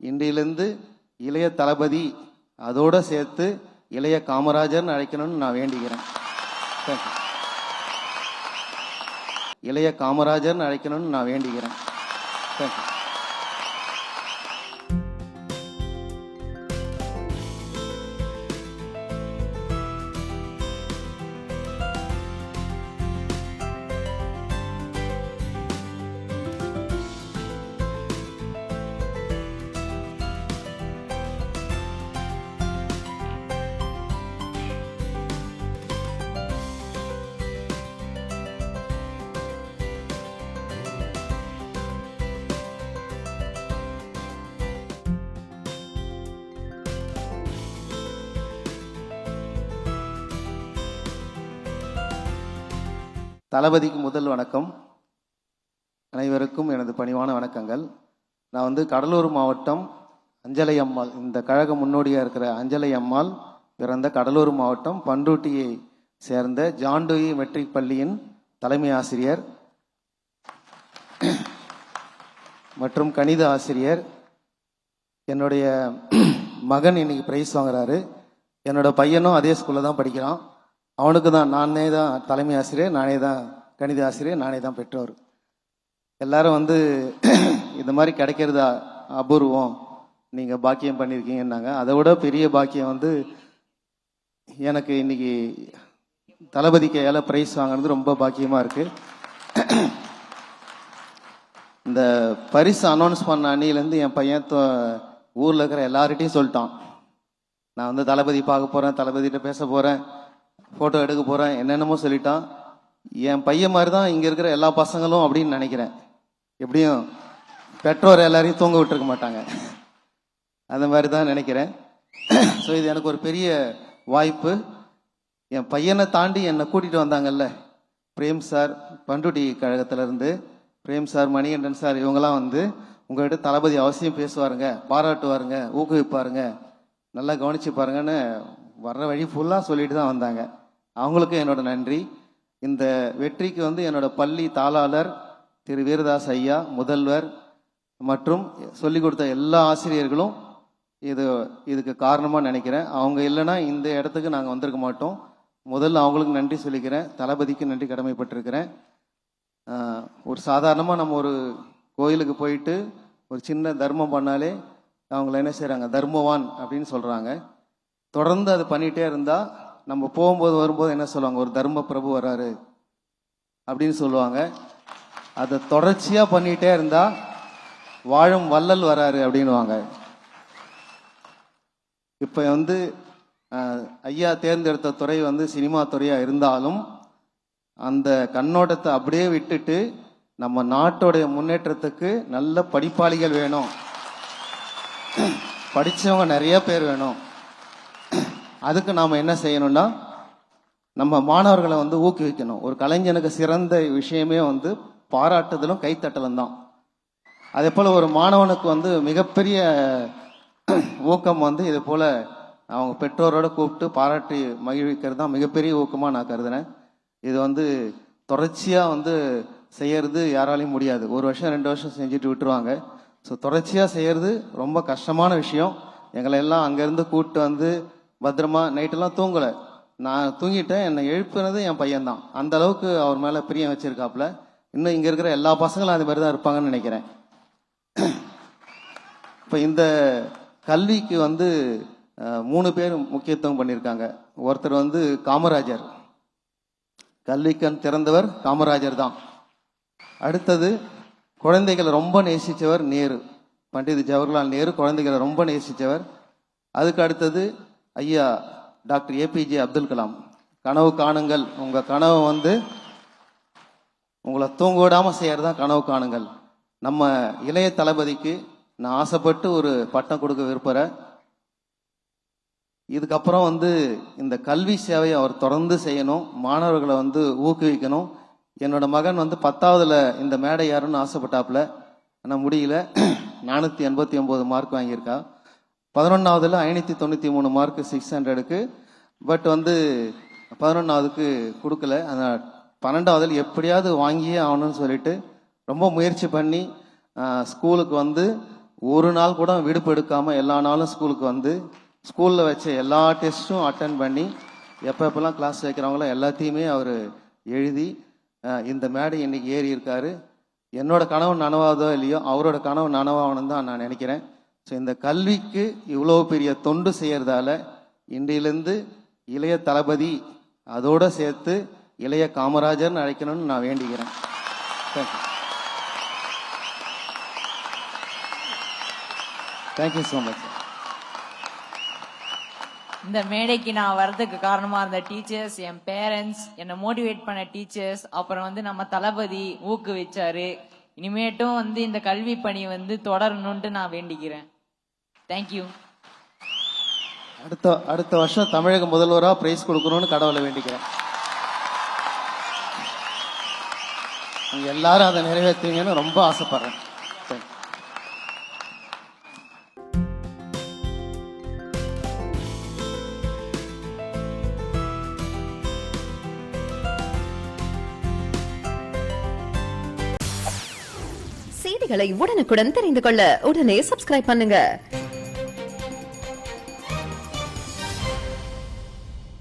இன்றையிலிருந்து இளைய தளபதி அதோட சேர்த்து இளைய காமராஜர்னு அழைக்கணும்னு நான் வேண்டிக்கிறேன். இளைய காமராஜர்னு அழைக்கணும்னு நான் வேண்டிக்கிறேன். தேங்க்யூ. தளபதிக்கு முதல் வணக்கம். அனைவருக்கும் எனது பணிவான வணக்கங்கள். நான் கடலூர் மாவட்டம் அஞ்சலை அம்மாள், இந்த கழக முன்னோடியாக இருக்கிற அஞ்சலை அம்மாள் பிறந்த கடலூர் மாவட்டம் பண்ருட்டியை சேர்ந்த ஜான்டூயி மெட்ரிக் பள்ளியின் தலைமை ஆசிரியர் மற்றும் கணித ஆசிரியர். என்னுடைய மகன் இன்னைக்கு பிரைஸ் வாங்குறாரு. என்னோட பையனும் அதே ஸ்கூலில் தான் படிக்கிறான். அவனுக்கு தான் நானே தான் தலைமை ஆசிரியர், நானே தான் கணித ஆசிரியர், நானே தான் பெற்றோர். எல்லாரும் இந்த மாதிரி கிடைக்கிறதா அபூர்வம், நீங்கள் பாக்கியம் பண்ணியிருக்கீங்கன்னாங்க. அதை விட பெரிய பாக்கியம் எனக்கு இன்னைக்கு தளபதி கையால் பிரைஸ் வாங்கினது ரொம்ப பாக்கியமாக இருக்கு. இந்த பரிசு அனௌன்ஸ் பண்ண அன்னிலேருந்து என் பையன் ஊரில் இருக்கிற எல்லார்கிட்டையும் சொல்லிட்டான், நான் தளபதி பார்க்க போகிறேன், தளபதிகிட்ட பேச போகிறேன், ஃபோட்டோ எடுக்க போகிறேன், என்னென்னமோ சொல்லிட்டான். என் பையன் மாதிரி தான் இங்கே இருக்கிற எல்லா பசங்களும் அப்படின்னு நினைக்கிறேன். எப்படியும் பெற்றோர் எல்லாரையும் தூங்க விட்டுருக்க மாட்டாங்க, அந்த மாதிரி தான் நினைக்கிறேன். ஸோ இது எனக்கு ஒரு பெரிய வாய்ப்பு. என் பையனை தாண்டி என்னை கூட்டிகிட்டு வந்தாங்கல்ல பிரேம் சார், பண்ருட்டி கழகத்திலேருந்து பிரேம் சார், மணிகண்டன் சார், இவங்கெல்லாம் உங்கள்கிட்ட தளபதி அவசியம் பேசுவாருங்க, பாராட்டுவாருங்க, ஊக்குவிப்பாருங்க, நல்லா கவனிச்சு பாருங்கன்னு வர்ற வழி ஃபுல்லாக சொல்லிட்டு தான் வந்தாங்க. அவங்களுக்கு என்னோட நன்றி. இந்த வெற்றிக்கு என்னோட பள்ளி தாளாளர் திரு வீரதாஸ் ஐயா, முதல்வர் மற்றும் சொல்லிக் கொடுத்த எல்லா ஆசிரியர்களும் இதுக்கு காரணமாக நினைக்கிறேன். அவங்க இல்லைன்னா இந்த இடத்துக்கு நாங்கள் வந்திருக்க மாட்டோம். முதல்ல அவங்களுக்கு நன்றி சொல்லிக்கிறேன், தளபதிக்கு நன்றி கடமைப்பட்டிருக்கிறேன். ஒரு சாதாரணமாக நம்ம ஒரு கோயிலுக்கு போயிட்டு ஒரு சின்ன தர்மம் பண்ணாலே அவங்கள என்ன செய்கிறாங்க, தர்மவான் அப்படின்னு சொல்கிறாங்க. தொடர்ந்து அது பண்ணிகிட்டே இருந்தால் நம்ம போகும்போது வரும்போது என்ன சொல்லுவாங்க, ஒரு தர்ம பிரபு வராரு அப்படின்னு சொல்லுவாங்க. அதை தொடர்ச்சியாக பண்ணிகிட்டே இருந்தால் வாழும் வள்ளல் வராரு அப்படின்வாங்க. இப்போ ஐயா தேர்ந்தெடுத்த துறை சினிமா துறையாக இருந்தாலும் அந்த கண்ணோட்டத்தை அப்படியே விட்டுட்டு நம்ம நாட்டோடைய முன்னேற்றத்துக்கு நல்ல படிப்பாளிகள் வேணும், படித்தவங்க நிறைய பேர் வேணும். அதுக்கு நாம் என்ன செய்யணும்னா நம்ம மாணவர்களை ஊக்குவிக்கணும். ஒரு கலைஞனுக்கு சிறந்த விஷயமே பாராட்டுதலும் கைத்தட்டலும் தான். அதே போல் ஒரு மாணவனுக்கு மிகப்பெரிய ஊக்கம் இது போல் அவங்க பெற்றோரோட கூப்பிட்டு பாராட்டி மகிழ்விக்கிறது தான் மிகப்பெரிய ஊக்கமாக நான் கருதுனேன். இது தொடர்ச்சியாக செய்யறது யாராலையும் முடியாது. ஒரு வருஷம் 2 வருஷம் செஞ்சுட்டு விட்டுருவாங்க. ஸோ தொடர்ச்சியாக செய்யறது ரொம்ப கஷ்டமான விஷயம். எங்களை எல்லாம் அங்கேருந்து கூப்பிட்டு பத்திரமா நைட்டெல்லாம் தூங்கலை, நான் தூங்கிட்டேன், என்னை எழுப்புனது என் பையன்தான். அந்த அளவுக்கு அவர் மேலே பிரியம் வச்சிருக்காப்புல. இன்னும் இங்கே இருக்கிற எல்லா பசங்களும் அது மாதிரி தான் இருப்பாங்கன்னு நினைக்கிறேன். இப்போ இந்த கல்விக்கு 3 பேர் முக்கியத்துவம் பண்ணியிருக்காங்க. ஒருத்தர் காமராஜர், கல்விக்கண் திறந்தவர் காமராஜர் தான். அடுத்தது குழந்தைகளை ரொம்ப நேசித்தவர் நேரு, பண்டித் ஜவஹர்லால் நேரு குழந்தைகளை ரொம்ப நேசித்தவர். அதுக்கு அடுத்தது ஐயா டாக்டர் ஏபிஜே அப்துல் கலாம். கனவு காணுங்கள், உங்கள் கனவு உங்களை தூங்க விடாமல் செய்யறதான் கனவு காணுங்கள். நம்ம இளைய தளபதிக்கு நான் ஆசைப்பட்டு ஒரு பட்டம் கொடுக்க விரும்புகிறேன். இதுக்கப்புறம் இந்த கல்வி சேவையை அவர் தொடர்ந்து செய்யணும், மாணவர்களை ஊக்குவிக்கணும். என்னோட மகன் 10ஆவதுல இந்த மேடை யாருன்னு ஆசைப்பட்டாப்புல, ஆனால் முடியல. 489 மார்க் வாங்கியிருக்கா. 11ஆவதுல 593 மார்க் 600க்கு. பட் 11ஆவதுக்கு கொடுக்கல. ஆனால் 12ஆவதுல எப்படியாவது வாங்கியே ஆகணும்னு சொல்லிட்டு ரொம்ப முயற்சி பண்ணி ஸ்கூலுக்கு ஒரு நாள் கூட விடுப்பு எடுக்காமல் எல்லா நாளும் ஸ்கூலுக்கு வந்து ஸ்கூலில் வச்ச எல்லா டெஸ்ட்டும் அட்டன் பண்ணி எப்பப்பெல்லாம் கிளாஸ் வைக்கிறவங்களோ எல்லாத்தையுமே அவர் எழுதி இந்த மேடை இன்னைக்கு ஏறி இருக்காரு. என்னோட கனவு நனவாதோ இல்லையோ அவரோட கனவு நனவாகணும் தான் நான் நினைக்கிறேன். ஸோ இந்த கல்விக்கு இவ்வளோ பெரிய தொண்டு செய்யறதால இன்றையிலேருந்து இளைய தளபதி அதோடு சேர்த்து இளைய காமராஜர்னு அழைக்கணும்னு நான் வேண்டிக்கிறேன். Thank you so much. இந்த மேடைக்கு நான் வர்றதுக்கு காரணமா இருந்த டீச்சர்ஸ், என் பேரண்ட்ஸ், என்னை மோட்டிவேட் பண்ண டீச்சர்ஸ், அப்புறம் வந்து நம்ம தளபதி ஊக்குவிச்சாரு. இனிமேட்டும் வந்து இந்த கல்வி பணி வந்து தொடரணும்ட்டு நான் வேண்டிக்கிறேன். தேங்க்யூ. அடுத்த வருஷம் தமிழக முதல்வராக பிரைஸ் கொடுக்கணும்னு கடவுளை வேண்டிக்கிறேன். நீங்க எல்லாரும் அதை நிறைவேற்றுவீங்கன்னு ரொம்ப ஆசைப்படுறேன். செய்திகளை உடனுக்குடன் தெரிந்து கொள்ள உடனே சப்ஸ்கிரைப் பண்ணுங்க.